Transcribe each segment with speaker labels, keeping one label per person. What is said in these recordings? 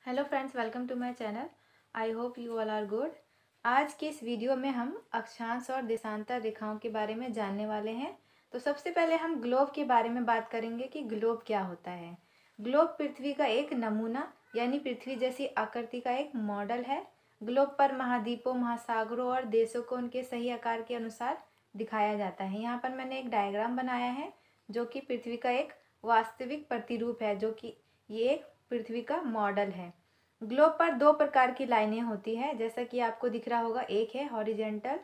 Speaker 1: Hello friends, welcome to my channel. I hope you all are good. आज की इस video में हम अक्षांश और देशांतर रेखाओं के बारे में जानने वाले हैं। तो सबसे पहले हम ग्लोब के बारे में बात करेंगे कि ग्लोब क्या होता है। ग्लोब पृथ्वी का एक नमूना यानी पृथ्वी जैसी आकृति का एक मॉडल है। ग्लोब पर महाद्वीपों, महासागरों और देशों को उनके सही आकार के अनुसार दिखाया जाता है। यहाँ पर मैंने एक डायग्राम बनाया है जो कि पृथ्वी का एक वास्तविक प्रतिरूप है, जो कि ये एक पृथ्वी का मॉडल है। ग्लोब पर दो प्रकार की लाइनें होती है, जैसा कि आपको दिख रहा होगा। एक है हॉरिजेंटल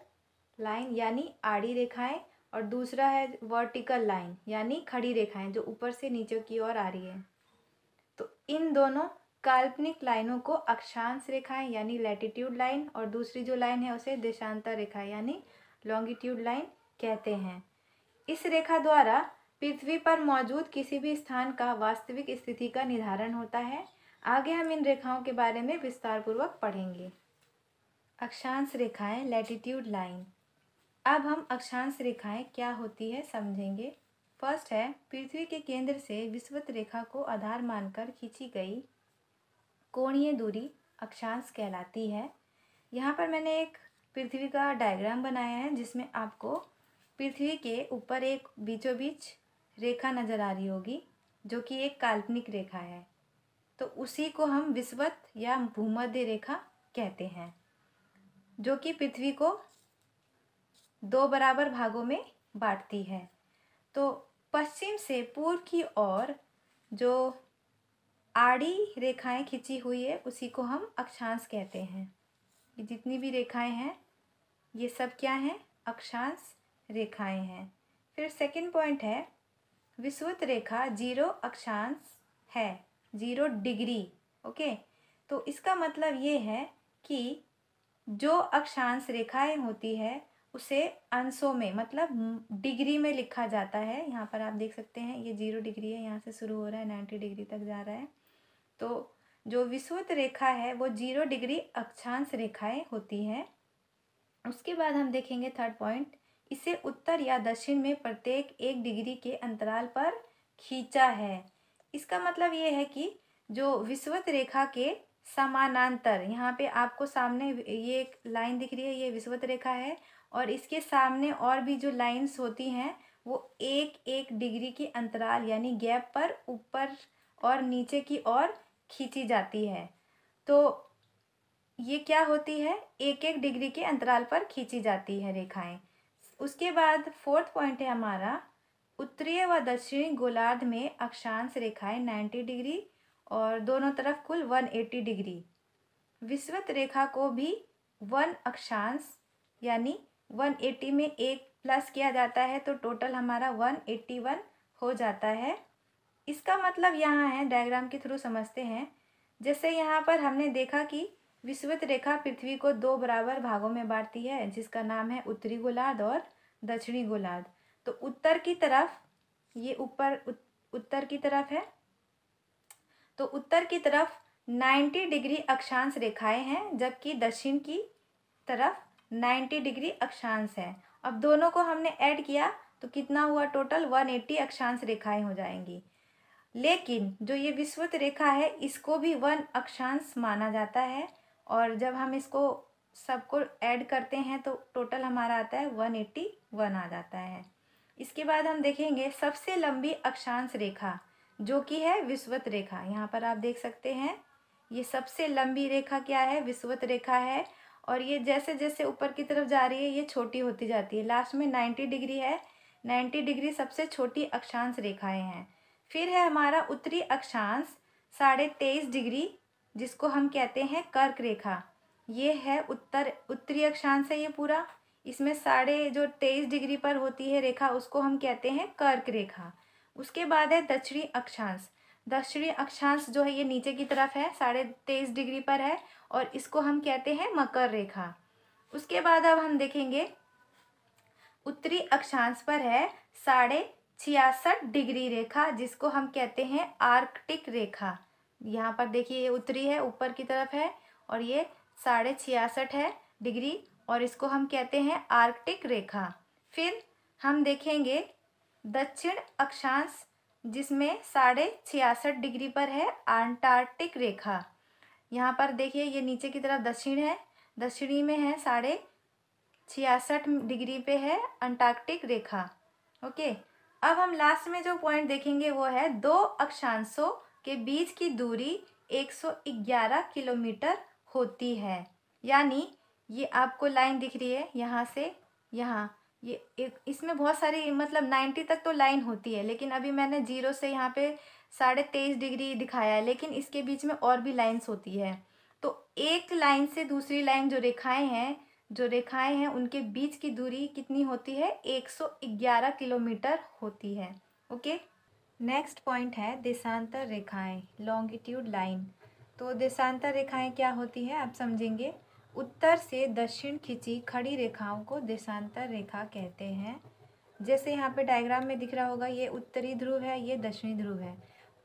Speaker 1: लाइन यानी आड़ी रेखाएं, और दूसरा है वर्टिकल लाइन यानी खड़ी रेखाएं जो ऊपर से नीचे की ओर आ रही है। तो इन दोनों काल्पनिक लाइनों को अक्षांश रेखाएं यानी लैटिट्यूड लाइन, और दूसरी जो लाइन है उसे देशांतर रेखा यानी लॉन्गिट्यूड लाइन कहते हैं। इस रेखा द्वारा पृथ्वी पर मौजूद किसी भी स्थान का वास्तविक स्थिति का निर्धारण होता है। आगे हम इन रेखाओं के बारे में विस्तार पूर्वक पढ़ेंगे। अक्षांश रेखाएं, लैटिट्यूड लाइन। अब हम अक्षांश रेखाएं क्या होती है समझेंगे। फर्स्ट है, पृथ्वी के केंद्र से विषुवत रेखा को आधार मानकर खींची गई कोणीय दूरी अक्षांश कहलाती है। यहाँ पर मैंने एक पृथ्वी का डायग्राम बनाया है जिसमें आपको पृथ्वी के ऊपर एक बीचों बीच रेखा नजर आ रही होगी, जो कि एक काल्पनिक रेखा है। तो उसी को हम विषुवत या भूमध्य रेखा कहते हैं, जो कि पृथ्वी को दो बराबर भागों में बांटती है। तो पश्चिम से पूर्व की ओर जो आड़ी रेखाएं खींची हुई है उसी को हम अक्षांश कहते हैं। ये जितनी भी रेखाएं हैं ये सब क्या हैं? अक्षांश रेखाएं हैं। फिर सेकंड पॉइंट है, विषुवत रेखा 0 अक्षांश है, 0 डिग्री। ओके, तो इसका मतलब ये है कि जो अक्षांश रेखाएं होती है उसे अंशों में मतलब डिग्री में लिखा जाता है। यहाँ पर आप देख सकते हैं ये 0 डिग्री है, यहाँ से शुरू हो रहा है 90 डिग्री तक जा रहा है। तो जो विषुवत रेखा है वो 0 डिग्री अक्षांश रेखाएं होती हैं। उसके बाद हम देखेंगे थर्ड पॉइंट, इसे उत्तर या दक्षिण में प्रत्येक 1 डिग्री के अंतराल पर खींचा है। इसका मतलब ये है कि जो विषुवत रेखा के समानांतर, यहाँ पे आपको सामने ये एक लाइन दिख रही है, ये विषुवत रेखा है, और इसके सामने और भी जो लाइंस होती हैं वो 1-1 डिग्री के अंतराल यानी गैप पर ऊपर और नीचे की ओर खींची जाती है। तो ये क्या होती है? 1-1 डिग्री के अंतराल पर खींची जाती है रेखाएं। उसके बाद फोर्थ पॉइंट है हमारा, उत्तरीय व दक्षिणी गोलार्ध में अक्षांश रेखाएं 90 डिग्री और दोनों तरफ कुल 180 डिग्री। विषुवत रेखा को भी 1 अक्षांश यानी 180 में 1 प्लस किया जाता है तो टोटल हमारा 181 हो जाता है। इसका मतलब यहाँ है, डायग्राम के थ्रू समझते हैं। जैसे यहाँ पर हमने देखा कि विषुवत रेखा पृथ्वी को 2 बराबर भागों में बांटती है, जिसका नाम है उत्तरी गोलार्ध और दक्षिणी गोलार्ध। तो उत्तर की तरफ ये ऊपर उत्तर की तरफ है, तो उत्तर की तरफ 90 डिग्री अक्षांश रेखाएं हैं, जबकि दक्षिण की तरफ 90 डिग्री अक्षांश है। अब दोनों को हमने ऐड किया तो कितना हुआ? टोटल 180 अक्षांश रेखाएं हो जाएंगी। लेकिन जो ये विषुवत रेखा है इसको भी 1 अक्षांश माना जाता है, और जब हम इसको सबको ऐड करते हैं तो टोटल हमारा आता है 181 आ जाता है। इसके बाद हम देखेंगे सबसे लंबी अक्षांश रेखा, जो कि है विषुवत रेखा। यहाँ पर आप देख सकते हैं ये सबसे लंबी रेखा क्या है? विषुवत रेखा है। और ये जैसे जैसे ऊपर की तरफ जा रही है ये छोटी होती जाती है। लास्ट में 90 डिग्री है, 90 डिग्री सबसे छोटी अक्षांश रेखाएं हैं। फिर है हमारा उत्तरी अक्षांश 23.5 डिग्री, जिसको हम कहते हैं कर्क रेखा। ये है उत्तरी अक्षांश है ये पूरा। इसमें 23.5 डिग्री पर होती है रेखा, उसको हम कहते हैं कर्क रेखा। उसके बाद है दक्षिणी अक्षांश। दक्षिणी अक्षांश जो है ये नीचे की तरफ है, 23.5 डिग्री पर है, और इसको हम कहते हैं मकर रेखा। उसके बाद अब हम देखेंगे उत्तरी अक्षांश पर है 66.5 डिग्री रेखा, जिसको हम कहते हैं आर्कटिक रेखा। यहाँ पर देखिए ये उत्तरी है, ऊपर की तरफ है, और ये 66.5 है डिग्री, और इसको हम कहते हैं आर्कटिक रेखा। फिर हम देखेंगे दक्षिण अक्षांश, जिसमें 66.5 डिग्री पर है अंटार्कटिक रेखा। यहाँ पर देखिए ये नीचे की तरफ दक्षिण है, दक्षिणी में है 66.66 पे है अंटार्कटिक रेखा। ओके, अब हम लास्ट में जो पॉइंट देखेंगे वो है दो अक्षांशों के बीच की दूरी 111 किलोमीटर होती है। यानी ये आपको लाइन दिख रही है यहाँ से यहाँ, ये एक इसमें बहुत सारी मतलब 90 तक तो लाइन होती है, लेकिन अभी मैंने 0 से यहाँ पे 23.5 दिखाया है, लेकिन इसके बीच में और भी लाइन्स होती है। तो एक लाइन से दूसरी लाइन जो रेखाएं हैं उनके बीच की दूरी कितनी होती है? 111 किलोमीटर होती है। ओके, नेक्स्ट पॉइंट है देशांतर रेखाएं, लॉन्गिट्यूड लाइन। तो देशांतर रेखाएं क्या होती है आप समझेंगे। उत्तर से दक्षिण खिंची खड़ी रेखाओं को देशांतर रेखा कहते हैं। जैसे यहाँ पे डायग्राम में दिख रहा होगा, ये उत्तरी ध्रुव है, ये दक्षिणी ध्रुव है।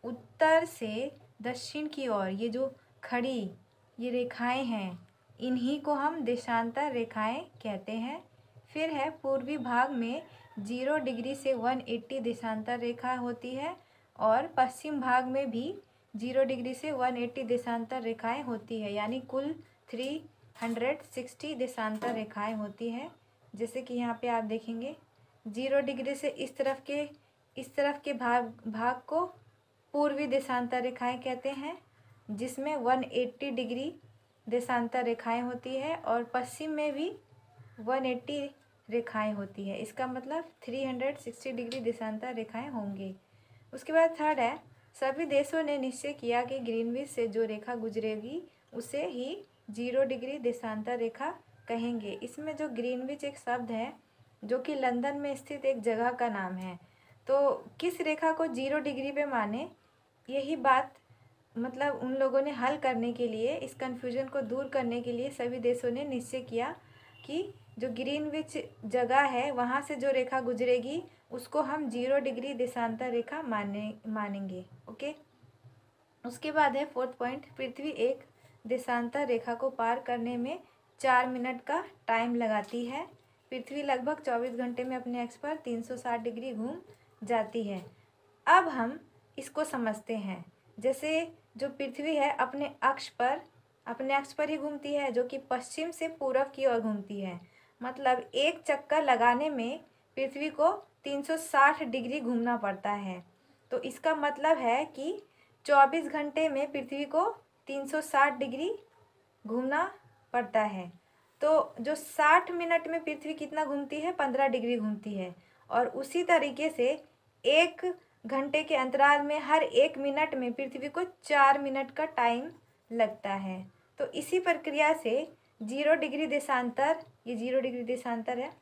Speaker 1: उत्तर से दक्षिण की ओर ये जो खड़ी ये रेखाएं हैं, इन्हीं को हम देशांतर रेखाएं कहते हैं। फिर है पूर्वी भाग में 0 डिग्री से 180 देशांतर रेखा होती है, और पश्चिम भाग में भी 0 डिग्री से 180 देशांतर रेखाएं होती है, यानी कुल 360 देशांतर रेखाएं होती हैं। जैसे कि यहाँ पे आप देखेंगे 0 डिग्री से इस तरफ के भाग को पूर्वी देशांतर रेखाएं कहते हैं, जिसमें 180 डिग्री देशांतर रेखाएं होती है, और पश्चिम में भी 180 रेखाएं होती है। इसका मतलब 360 डिग्री देशांतर रेखाएं होंगी। उसके बाद थर्ड है, सभी देशों ने निश्चय किया कि ग्रीनविच से जो रेखा गुजरेगी उसे ही 0 डिग्री देशांतर रेखा कहेंगे। इसमें जो ग्रीनविच एक शब्द है जो कि लंदन में स्थित एक जगह का नाम है, तो किस रेखा को 0 डिग्री पे माने, यही बात मतलब उन लोगों ने हल करने के लिए, इस कन्फ्यूजन को दूर करने के लिए सभी देशों ने निश्चय किया कि जो ग्रीनविच जगह है वहाँ से जो रेखा गुजरेगी उसको हम 0 डिग्री देशांतर रेखा मानेंगे। ओके, उसके बाद है फोर्थ पॉइंट, पृथ्वी एक देशांतर रेखा को पार करने में 4 मिनट का टाइम लगाती है। पृथ्वी लगभग 24 घंटे में अपने अक्ष पर 360 डिग्री घूम जाती है। अब हम इसको समझते हैं। जैसे जो पृथ्वी है अपने अक्ष पर ही घूमती है, जो कि पश्चिम से पूरब की ओर घूमती है। मतलब एक चक्कर लगाने में पृथ्वी को 360 डिग्री घूमना पड़ता है। तो इसका मतलब है कि 24 घंटे में पृथ्वी को 360 डिग्री घूमना पड़ता है। तो जो 60 मिनट में पृथ्वी कितना घूमती है? 15 डिग्री घूमती है। और उसी तरीके से 1 घंटे के अंतराल में हर 1 मिनट में पृथ्वी को 4 मिनट का टाइम लगता है। तो इसी प्रक्रिया से 0 डिग्री देशांतर, ये 0 डिग्री देशांतर है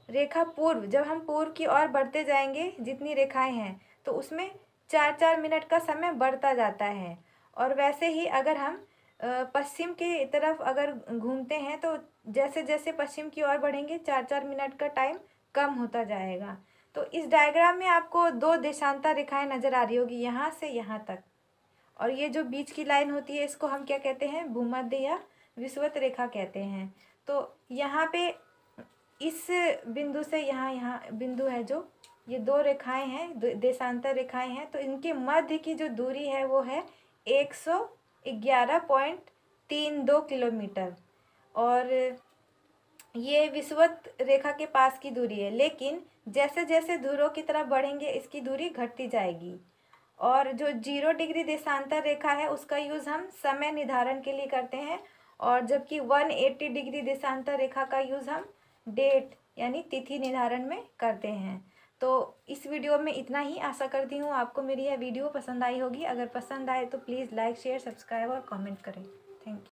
Speaker 1: रेखा पूर्व, जब हम पूर्व की ओर बढ़ते जाएंगे जितनी रेखाएं हैं तो उसमें 4-4 मिनट का समय बढ़ता जाता है। और वैसे ही अगर हम पश्चिम की तरफ अगर घूमते हैं तो जैसे जैसे पश्चिम की ओर बढ़ेंगे 4-4 मिनट का टाइम कम होता जाएगा। तो इस डायग्राम में आपको 2 देशांतर रेखाएं नज़र आ रही होगी, यहाँ से यहाँ तक। और ये जो बीच की लाइन होती है इसको हम क्या कहते हैं? भूमध्य या विषुवत रेखा कहते हैं। तो यहाँ पे इस बिंदु से यहाँ बिंदु है, जो ये 2 रेखाएं हैं, देशांतर रेखाएं हैं, तो इनके मध्य की जो दूरी है वो है 111.32 किलोमीटर। और ये विषुवत रेखा के पास की दूरी है, लेकिन जैसे जैसे ध्रुवों की तरफ बढ़ेंगे इसकी दूरी घटती जाएगी। और जो 0 डिग्री देशांतर रेखा है उसका यूज़ हम समय निर्धारण के लिए करते हैं, और जबकि 180 डिग्री देशांतर रेखा का यूज़ हम डेट यानी तिथि निर्धारण में करते हैं। तो इस वीडियो में इतना ही। आशा करती हूँ आपको मेरी यह वीडियो पसंद आई होगी। अगर पसंद आए तो प्लीज़ लाइक, शेयर, सब्सक्राइब और कमेंट करें। Thank you.